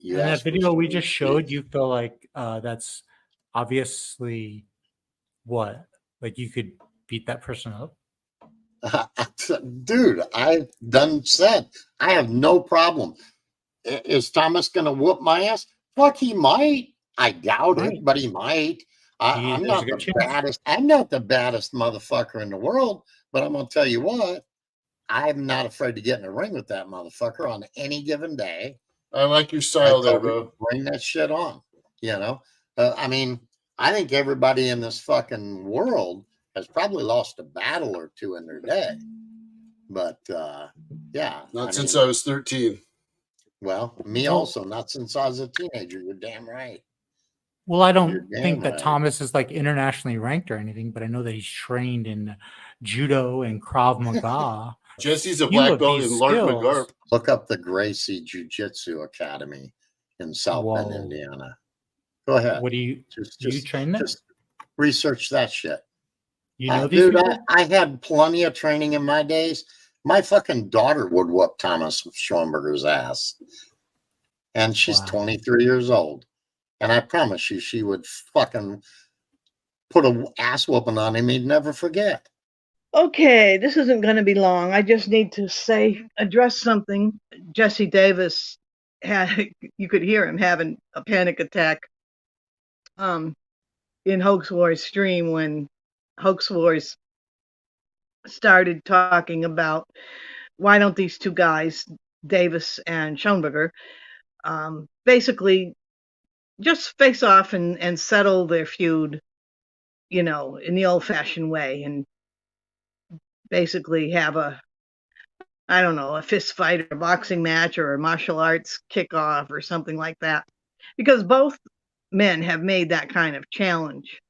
You And that asked for video we some just showed, receipts. you feel like that's obviously what? Like you could beat that person up? Dude, I've done said I have no problem. Is Thomas going to whoop my ass? Fuck, he might. I doubt it, Right. but he might. I'm There's a not good the chance. baddest. I'm not the baddest motherfucker in the world, but I'm gonna tell you what. I'm not afraid to get in the ring with that motherfucker on any given day. I like your I style there, told bro. him, bring that shit on. You know, I mean, I think everybody in this fucking world has probably lost a battle or two in their day. But yeah, Not since I was 13. Well, me Well- also, not since I was a teenager. You're damn right. Well, I You're don't damn think that right. Thomas is like internationally ranked or anything, but I know that he's trained in judo and Krav Maga. Jesse's a Few black of belt these in Lark skills- McGarp. Look up the Gracie Jiu-Jitsu Academy in South Bend, Whoa. Indiana. Go ahead. What do you you train there? Just research that shit. You know these Dude, people? I had plenty of training in my days. My fucking daughter would whoop Thomas Schoenberger's ass. And she's Wow. 23 years old. And I promise you, she would fucking put a ass whooping on him he'd never forget. Okay, this isn't going to be long. I just need to address something. Jesse Davis you could hear him having a panic attack in Hoax Wars stream when Hoax Wars started talking about why don't these two guys, Davis and Schoenberger, basically just face off and settle their feud, in the old-fashioned way, and basically have a fist fight or a boxing match or a martial arts kickoff or something like that. Because both men have made that kind of challenge,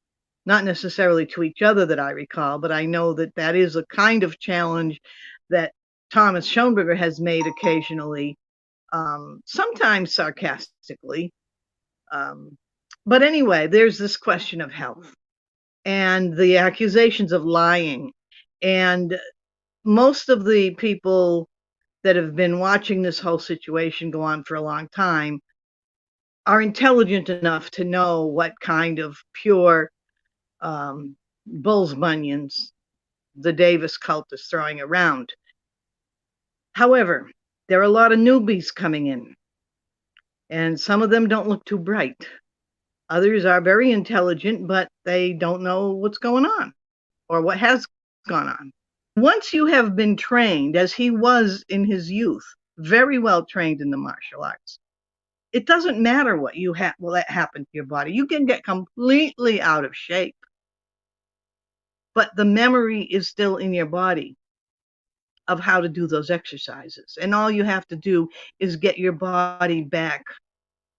not necessarily to each other that I recall, but I know that is a kind of challenge that Thomas Schoenberger has made occasionally, sometimes sarcastically. But anyway, there's this question of health and the accusations of lying. And most of the people that have been watching this whole situation go on for a long time are intelligent enough to know what kind of pure bull's bunions the Davis cult is throwing around. However, there are a lot of newbies coming in, and some of them don't look too bright. Others are very intelligent, but they don't know what's going on or what has gone on. Once you have been trained, as he was in his youth, very well trained in the martial arts, it doesn't matter what that happened to your body. You can get completely out of shape, but the memory is still in your body of how to do those exercises. And all you have to do is get your body back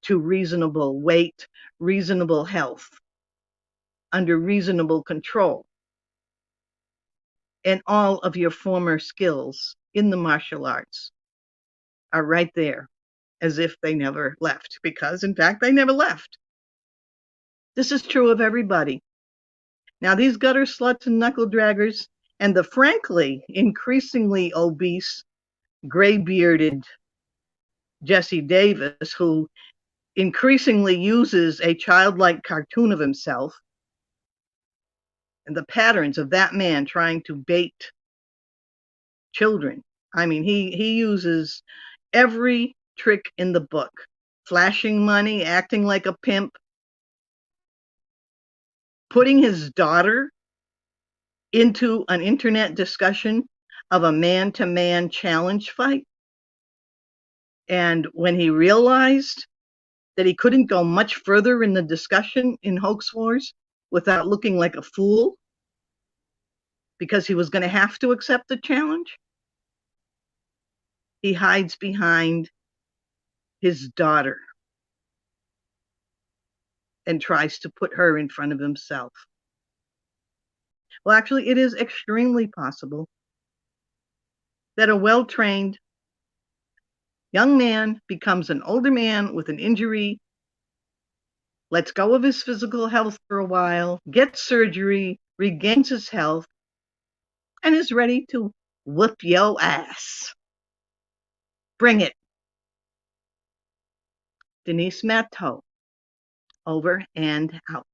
to reasonable weight, reasonable health, under reasonable control. And all of your former skills in the martial arts are right there, as if they never left, because in fact, they never left. This is true of everybody. Now, these gutter sluts and knuckle draggers, and the frankly increasingly obese, gray-bearded Jesse Davis, who increasingly uses a childlike cartoon of himself, and the patterns of that man trying to bait children. I mean, he uses every trick in the book: flashing money, acting like a pimp, putting his daughter into an internet discussion of a man-to-man challenge fight. And when he realized that he couldn't go much further in the discussion in Hoax Wars without looking like a fool, because he was going to have to accept the challenge, he hides behind his daughter and tries to put her in front of himself. Well, actually, it is extremely possible that a well-trained young man becomes an older man with an injury, lets go of his physical health for a while, gets surgery, regains his health, and is ready to whoop your ass. Bring it. Denise Matteau, over and out.